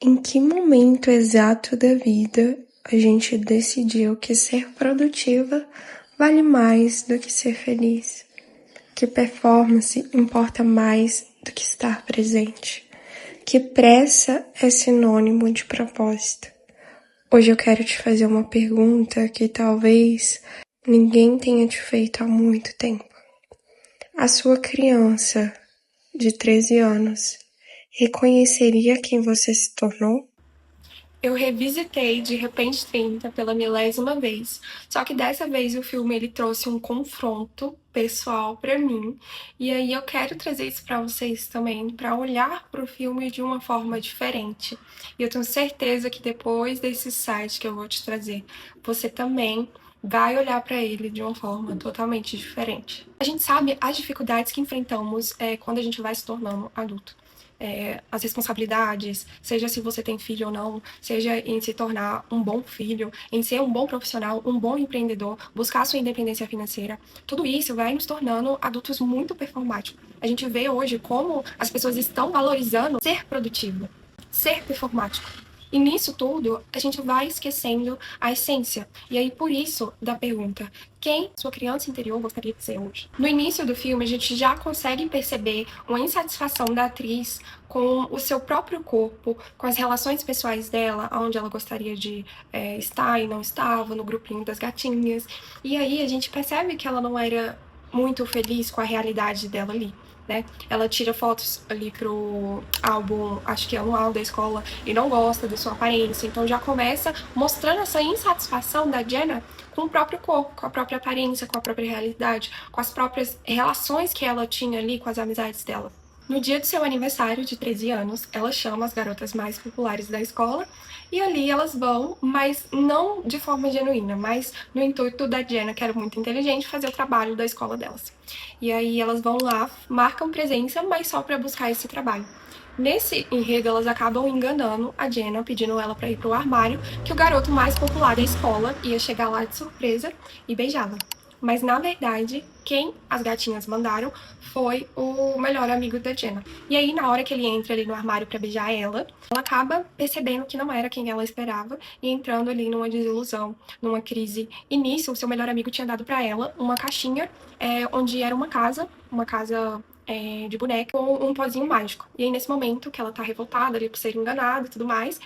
Em que momento exato da vida a gente decidiu que ser produtiva vale mais do que ser feliz? Que performance importa mais do que estar presente? Que pressa é sinônimo de propósito? Hoje eu quero te fazer uma pergunta que talvez ninguém tenha te feito há muito tempo. A sua criança de 13 anos reconheceria quem você se tornou? Eu revisitei De Repente 30 pela milésima vez, só que dessa vez o filme ele trouxe um confronto pessoal pra mim, e aí eu quero trazer isso pra vocês também, pra olhar pro filme de uma forma diferente. E eu tenho certeza que depois desse site que eu vou te trazer, você também vai olhar pra ele de uma forma totalmente diferente. A gente sabe as dificuldades que enfrentamos quando a gente vai se tornando adulto. As responsabilidades, seja se você tem filho ou não, seja em se tornar um bom filho, em ser um bom profissional, um bom empreendedor, buscar sua independência financeira, tudo isso vai nos tornando adultos muito performáticos. A gente vê hoje como as pessoas estão valorizando ser produtivo, ser performático. E nisso tudo, a gente vai esquecendo a essência. E aí, por isso, da pergunta, quem sua criança interior gostaria de ser hoje? No início do filme, a gente já consegue perceber uma insatisfação da atriz com o seu próprio corpo, com as relações pessoais dela, onde ela gostaria de estar e não estava, no grupinho das gatinhas. E aí a gente percebe que ela não era muito feliz com a realidade dela ali. Né? Ela tira fotos ali pro álbum, acho que é anual da escola, e não gosta da sua aparência. Então já começa mostrando essa insatisfação da Jenna com o próprio corpo, com a própria aparência, com a própria realidade, com as próprias relações que ela tinha ali com as amizades dela. No dia do seu aniversário de 13 anos, ela chama as garotas mais populares da escola e ali elas vão, mas não de forma genuína, mas no intuito da Jenna, que era muito inteligente, fazer o trabalho da escola delas. E aí elas vão lá, marcam presença, mas só para buscar esse trabalho. Nesse enredo, elas acabam enganando a Jenna, pedindo ela para ir pro armário, que o garoto mais popular da escola ia chegar lá de surpresa e beijá-la. Mas na verdade, quem as gatinhas mandaram foi o melhor amigo da Jenna. E aí, na hora que ele entra ali no armário para beijar ela acaba percebendo que não era quem ela esperava e entrando ali numa desilusão, numa crise. E nisso, o seu melhor amigo tinha dado para ela uma caixinha onde era uma casa de boneca com um pozinho mágico. E aí, nesse momento que ela tá revoltada ali por ser enganada e tudo mais,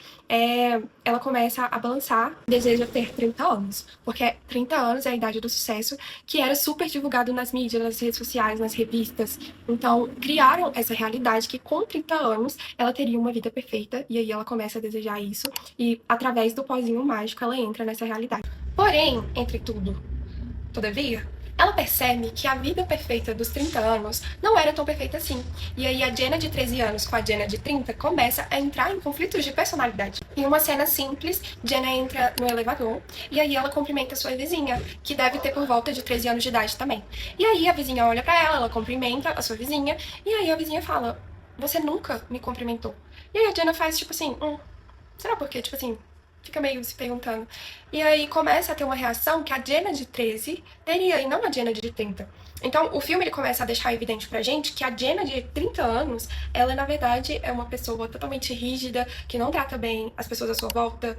ela começa a balançar, deseja ter 30 anos. Porque 30 anos é a idade do sucesso, que era super divulgado nas mídias, nas redes sociais, nas revistas. Então, criaram essa realidade que com 30 anos ela teria uma vida perfeita, e aí ela começa a desejar isso, e através do pozinho mágico ela entra nessa realidade. Porém, entre tudo, todavia, ela percebe que a vida perfeita dos 30 anos não era tão perfeita assim. E aí a Jenna de 13 anos com a Jenna de 30 começa a entrar em conflitos de personalidade. Em uma cena simples, Jenna entra no elevador e aí ela cumprimenta sua vizinha, que deve ter por volta de 13 anos de idade também. E aí a vizinha olha pra ela cumprimenta a sua vizinha, e aí a vizinha fala: "Você nunca me cumprimentou". E aí a Jenna faz tipo assim: será por quê? Tipo assim, fica meio se perguntando. E aí começa a ter uma reação que a Jenna de 13 teria, e não a Jenna de 30. Então, o filme ele começa a deixar evidente pra gente que a Jenna de 30 anos, ela na verdade é uma pessoa totalmente rígida, que não trata bem as pessoas à sua volta,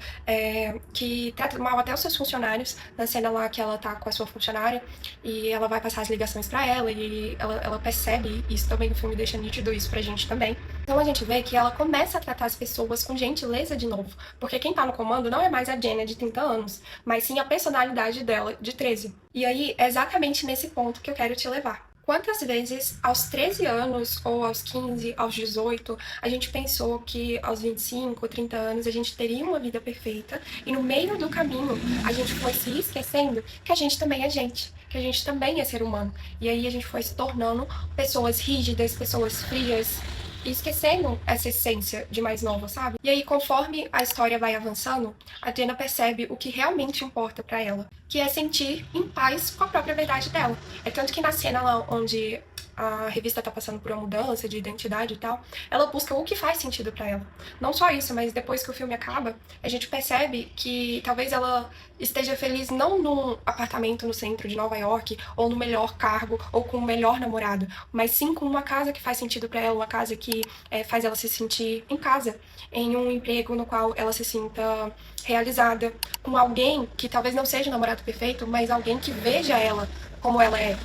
que trata mal até os seus funcionários. Na cena lá que ela tá com a sua funcionária e ela vai passar as ligações pra ela e ela percebe isso também, o filme deixa nítido isso pra gente também. Então a gente vê que ela começa a tratar as pessoas com gentileza de novo, porque quem tá no comando não é mais a Jenna de 30 anos, mas sim a personalidade dela de 13. E aí é exatamente nesse ponto que eu quero te levar. Quantas vezes aos 13 anos, ou aos 15, aos 18, a gente pensou que aos 25, 30 anos a gente teria uma vida perfeita e no meio do caminho a gente foi se esquecendo que a gente também é gente, que a gente também é ser humano. E aí a gente foi se tornando pessoas rígidas, pessoas frias, e esquecendo essa essência de mais nova, sabe? E aí, conforme a história vai avançando, a Jenna percebe o que realmente importa pra ela, que é sentir em paz com a própria verdade dela. É tanto que na cena lá onde a revista tá passando por uma mudança de identidade e tal, ela busca o que faz sentido pra ela. Não só isso, mas depois que o filme acaba, a gente percebe que talvez ela esteja feliz não num apartamento no centro de Nova York, ou no melhor cargo, ou com o melhor namorado, mas sim com uma casa que faz sentido pra ela, uma casa que faz ela se sentir em casa, em um emprego no qual ela se sinta realizada, com alguém que talvez não seja o namorado perfeito, mas alguém que veja ela como ela é,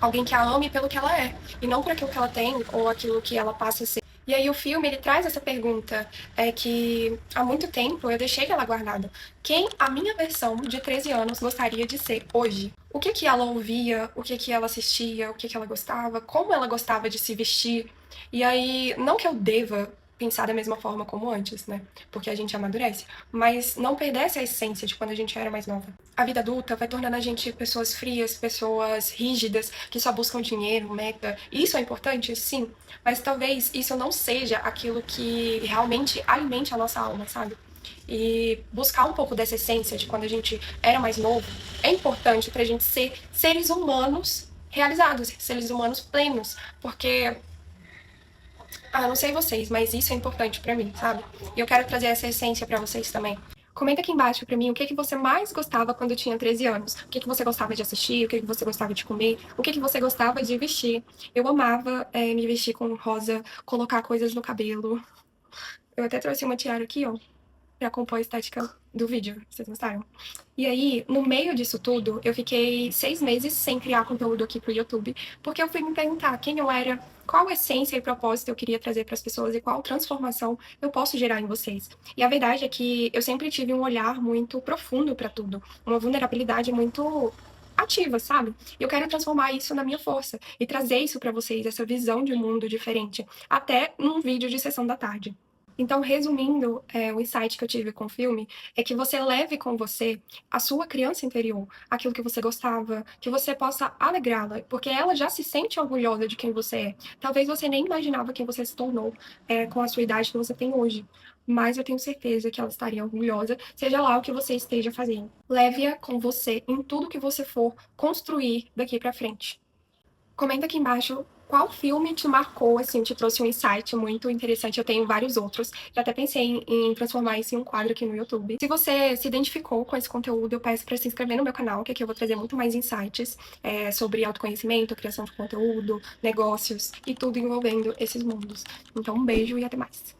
alguém que a ame pelo que ela é, e não por aquilo que ela tem ou aquilo que ela passa a ser. E aí o filme, ele traz essa pergunta, que há muito tempo eu deixei ela guardada. Quem a minha versão de 13 anos gostaria de ser hoje? O que que ela ouvia, o que que ela assistia, o que que ela gostava, como ela gostava de se vestir. E aí, não que eu deva pensar da mesma forma como antes, né? Porque a gente amadurece, mas não perdesse a essência de quando a gente era mais nova. A vida adulta vai tornando a gente pessoas frias, pessoas rígidas, que só buscam dinheiro, meta. Isso é importante? Sim, mas talvez isso não seja aquilo que realmente alimente a nossa alma, sabe? E buscar um pouco dessa essência de quando a gente era mais novo é importante pra gente ser seres humanos realizados, seres humanos plenos, porque não sei vocês, mas isso é importante pra mim, sabe? E eu quero trazer essa essência pra vocês também. Comenta aqui embaixo pra mim o que você mais gostava quando tinha 13 anos. O que você gostava de assistir, o que você gostava de comer, o que você gostava de vestir. Eu amava me vestir com rosa, colocar coisas no cabelo. Eu até trouxe uma tiara aqui, ó, pra compor a estética do vídeo. Vocês gostaram? E aí, no meio disso tudo, eu fiquei 6 meses sem criar conteúdo aqui pro YouTube, porque eu fui me perguntar quem eu era, qual essência e propósito eu queria trazer para as pessoas e qual transformação eu posso gerar em vocês. E a verdade é que eu sempre tive um olhar muito profundo para tudo, uma vulnerabilidade muito ativa, sabe? E eu quero transformar isso na minha força e trazer isso para vocês, essa visão de mundo diferente, até num vídeo de sessão da tarde. Então, resumindo, o insight que eu tive com o filme é que você leve com você a sua criança interior, aquilo que você gostava, que você possa alegrá-la, porque ela já se sente orgulhosa de quem você é. Talvez você nem imaginava quem você se tornou com a sua idade que você tem hoje, mas eu tenho certeza que ela estaria orgulhosa, seja lá o que você esteja fazendo. Leve-a com você em tudo que você for construir daqui pra frente. Comenta aqui embaixo qual filme te marcou, assim, te trouxe um insight muito interessante. Eu tenho vários outros. Já até pensei em transformar isso em um quadro aqui no YouTube. Se você se identificou com esse conteúdo, eu peço para se inscrever no meu canal, que aqui eu vou trazer muito mais insights sobre autoconhecimento, criação de conteúdo, negócios e tudo envolvendo esses mundos. Então, um beijo e até mais.